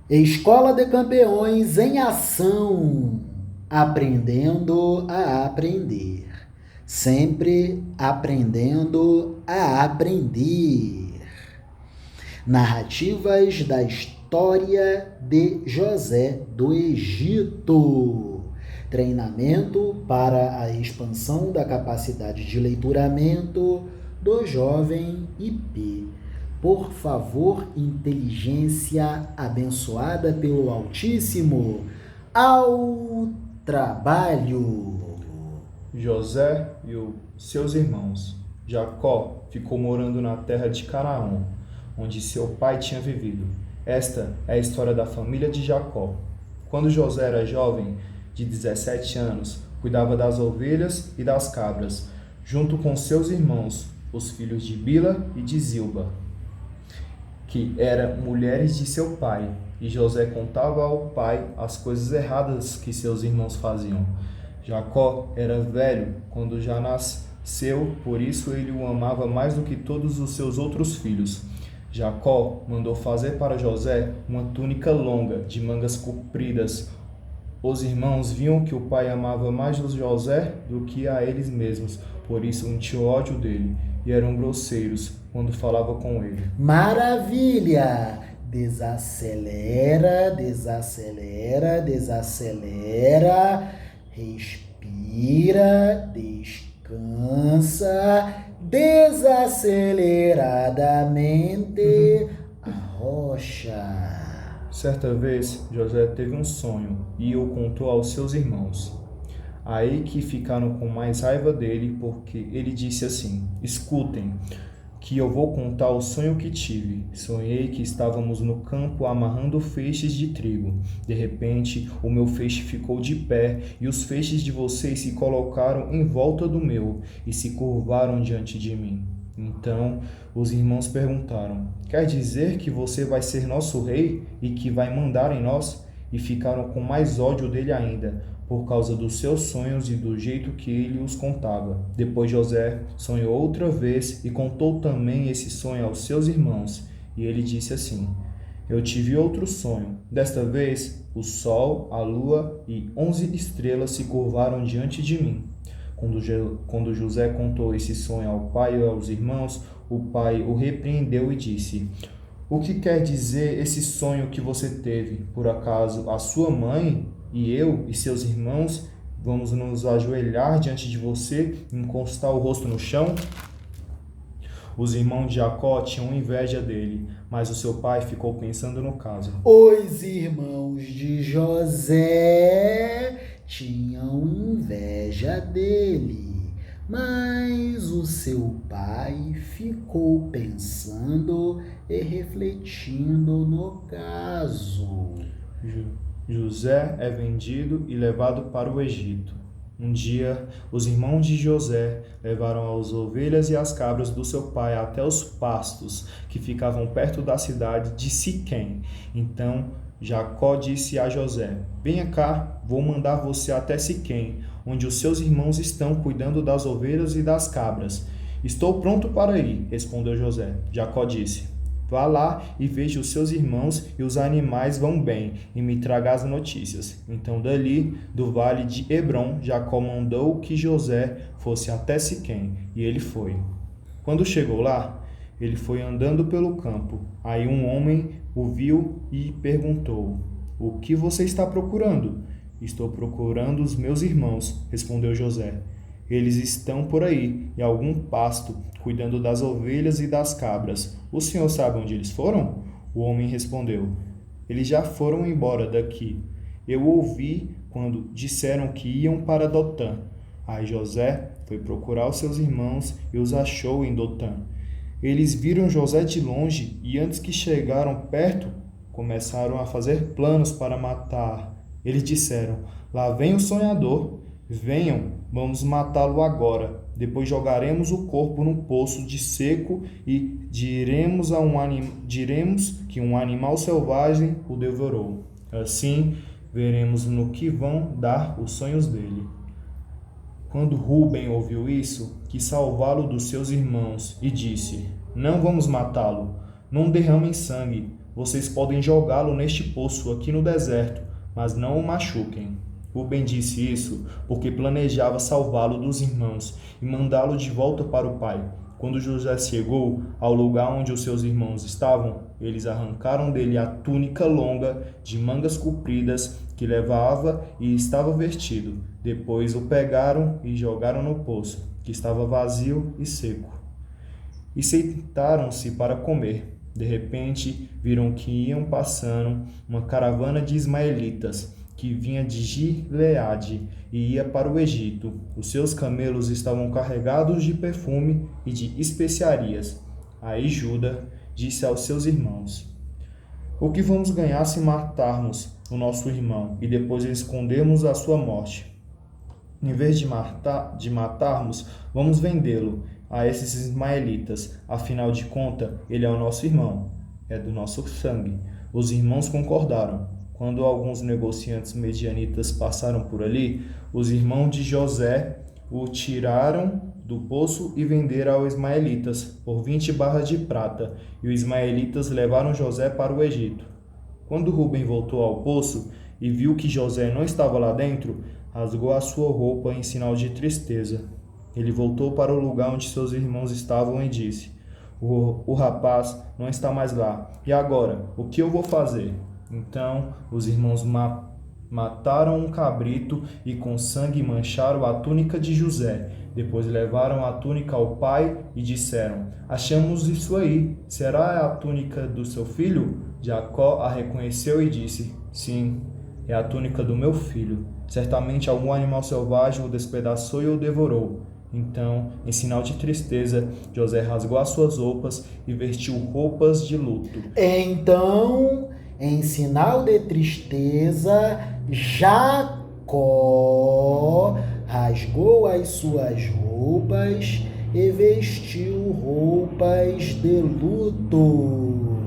Escola de Campeões em ação, aprendendo a aprender, sempre aprendendo a aprender. Narrativas da história de José do Egito. Treinamento para a expansão da capacidade de leituramento do jovem IP. Por favor, inteligência abençoada pelo Altíssimo, ao trabalho. José e os seus irmãos. Jacó ficou morando na terra de Canaã, onde seu pai tinha vivido. Esta é a história da família de Jacó. Quando José era jovem, de 17 anos, cuidava das ovelhas e das cabras, junto com seus irmãos, os filhos de Bila e de Zilba, que eram mulheres de seu pai. E José contava ao pai as coisas erradas que seus irmãos faziam. Jacó era velho quando já nasceu, por isso ele o amava mais do que todos os seus outros filhos. Jacó mandou fazer para José uma túnica longa, de mangas compridas. Os irmãos viam que o pai amava mais José do que a eles mesmos, por isso tinham ódio dele e eram grosseiros quando falava com ele. Maravilha! Desacelera, desacelera, desacelera. Respira, descansa, desaceleradamente arrocha. Certa vez, José teve um sonho e o contou aos seus irmãos. Aí que ficaram com mais raiva dele, porque ele disse assim: Escutem, que eu vou contar o sonho que tive. Sonhei que estávamos no campo amarrando feixes de trigo. De repente, o meu feixe ficou de pé e os feixes de vocês se colocaram em volta do meu e se curvaram diante de mim. Então, os irmãos perguntaram: Quer dizer que você vai ser nosso rei e que vai mandar em nós? E ficaram com mais ódio dele ainda, por causa dos seus sonhos e do jeito que ele os contava. Depois José sonhou outra vez e contou também esse sonho aos seus irmãos. E ele disse assim: Eu tive outro sonho. Desta vez, o sol, a lua e 11 estrelas se curvaram diante de mim. Quando José contou esse sonho ao pai e aos irmãos, o pai o repreendeu e disse: O que quer dizer esse sonho que você teve? Por acaso a sua mãe e eu e seus irmãos vamos nos ajoelhar diante de você e encostar o rosto no chão? Os irmãos de Jacó tinham inveja dele, mas o seu pai ficou pensando no caso. Os irmãos de José tinham inveja dele, mas o seu pai ficou pensando e refletindo no caso. José é vendido e levado para o Egito. Um dia, os irmãos de José levaram as ovelhas e as cabras do seu pai até os pastos que ficavam perto da cidade de Siquém. Então, Jacó disse a José: Venha cá, vou mandar você até Siquém, onde os seus irmãos estão cuidando das ovelhas e das cabras. Estou pronto para ir, respondeu José. Jacó disse: Vá lá e veja os seus irmãos e os animais vão bem, e me traga as notícias. Então, dali, do vale de Hebrom, Jacó mandou que José fosse até Siquém, e ele foi. Quando chegou lá, ele foi andando pelo campo. Aí um homem o viu e perguntou: O que você está procurando? Estou procurando os meus irmãos, respondeu José. Eles estão por aí, em algum pasto, cuidando das ovelhas e das cabras. O senhor sabe onde eles foram? O homem respondeu: Eles já foram embora daqui. Eu ouvi quando disseram que iam para Dotã. Aí José foi procurar os seus irmãos e os achou em Dotã. Eles viram José de longe e antes que chegaram perto, começaram a fazer planos para matar. Eles disseram: Lá vem o sonhador. Venham, vamos matá-lo agora. Depois jogaremos o corpo num poço de seco e diremos que um animal selvagem o devorou. Assim, veremos no que vão dar os sonhos dele. Quando Rúben ouviu isso, quis salvá-lo dos seus irmãos e disse: Não vamos matá-lo. Não derramem sangue. vocês podem jogá-lo neste poço aqui no deserto, mas não o machuquem. Rubem disse isso porque planejava salvá-lo dos irmãos e mandá-lo de volta para o pai. Quando José chegou ao lugar onde os seus irmãos estavam, eles arrancaram dele a túnica longa de mangas compridas que levava e estava vestido. Depois o pegaram e jogaram no poço, que estava vazio e seco. E sentaram-se para comer. De repente, viram que iam passando uma caravana de ismaelitas, que vinha de Gileade e ia para o Egito. Os seus camelos estavam carregados de perfume e de especiarias. Aí Judá disse aos seus irmãos: O que vamos ganhar se matarmos o nosso irmão e depois escondermos a sua morte? Em vez de matarmos, vamos vendê-lo a esses ismaelitas. Afinal de contas, ele é o nosso irmão, é do nosso sangue. Os irmãos concordaram. Quando alguns negociantes medianitas passaram por ali, os irmãos de José o tiraram do poço e venderam aos ismaelitas por 20 barras de prata, e os ismaelitas levaram José para o Egito. Quando Rubem voltou ao poço e viu que José não estava lá dentro, rasgou a sua roupa em sinal de tristeza. Ele voltou para o lugar onde seus irmãos estavam e disse: O rapaz não está mais lá. E agora, o que eu vou fazer? Então os irmãos mataram um cabrito e com sangue mancharam a túnica de José. Depois levaram a túnica ao pai e disseram: Achamos isso aí. Será a túnica do seu filho? Jacó a reconheceu e disse: Sim, é a túnica do meu filho. Certamente algum animal selvagem o despedaçou e o devorou. Então, em sinal de tristeza, José rasgou as suas roupas e vestiu roupas de luto. Então, em sinal de tristeza, Jacó rasgou as suas roupas e vestiu roupas de luto.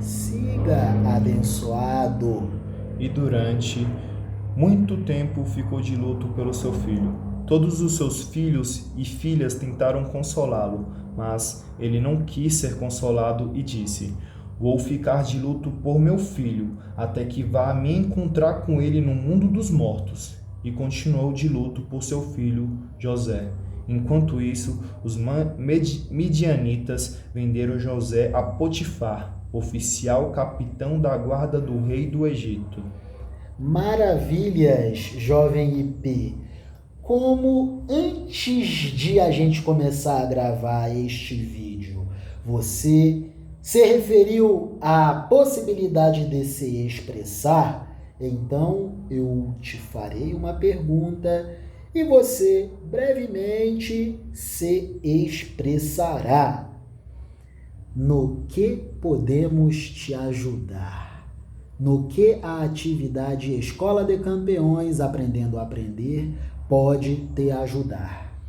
Siga, abençoado. E durante muito tempo ficou de luto pelo seu filho. Todos os seus filhos e filhas tentaram consolá-lo, mas ele não quis ser consolado e disse: Vou ficar de luto por meu filho, até que vá me encontrar com ele no mundo dos mortos. E continuou de luto por seu filho José. Enquanto isso, os midianitas venderam José a Potifar, oficial capitão da guarda do rei do Egito. Maravilhas, jovem IP. Como antes de a gente começar a gravar este vídeo, você se referiu à possibilidade de se expressar, então eu te farei uma pergunta e você brevemente se expressará. No que podemos te ajudar? No que a atividade Escola de Campeões Aprendendo a Aprender pode te ajudar?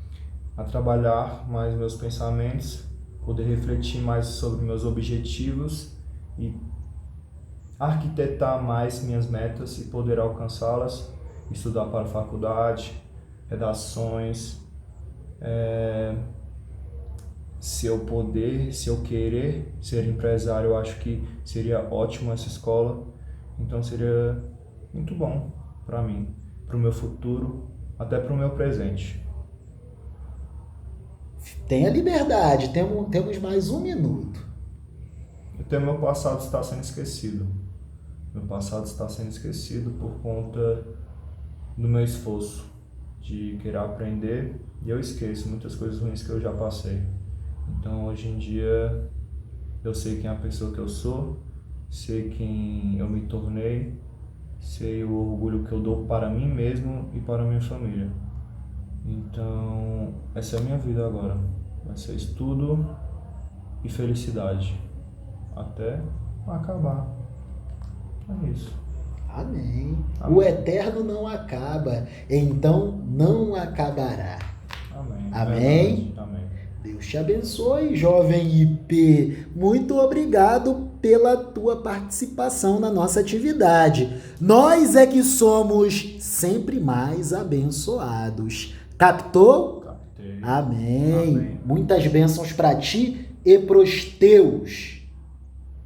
A trabalhar mais meus pensamentos, poder refletir mais sobre meus objetivos e arquitetar mais minhas metas e poder alcançá-las, estudar para a faculdade, redações, se eu querer ser empresário, eu acho que seria ótimo essa escola, então seria muito bom para mim, para o meu futuro, até para o meu presente. Tenha liberdade, temos mais 1 minuto. Até meu passado está sendo esquecido. Meu passado está sendo esquecido por conta do meu esforço de querer aprender, e eu esqueço muitas coisas ruins que eu já passei. Então hoje em dia eu sei quem é a pessoa que eu sou, sei quem eu me tornei, sei o orgulho que eu dou para mim mesmo e para a minha família. Então essa é a minha vida agora, vai ser estudo e felicidade até acabar. É isso. Amém. Amém. O eterno não acaba, então não acabará. Amém. Amém. Verdade. Amém. Deus te abençoe, jovem IP. Muito obrigado pela tua participação na nossa atividade. Nós é que somos sempre mais abençoados. Captou? Captei. Amém. Amém. Muitas bênçãos para ti e pros teus.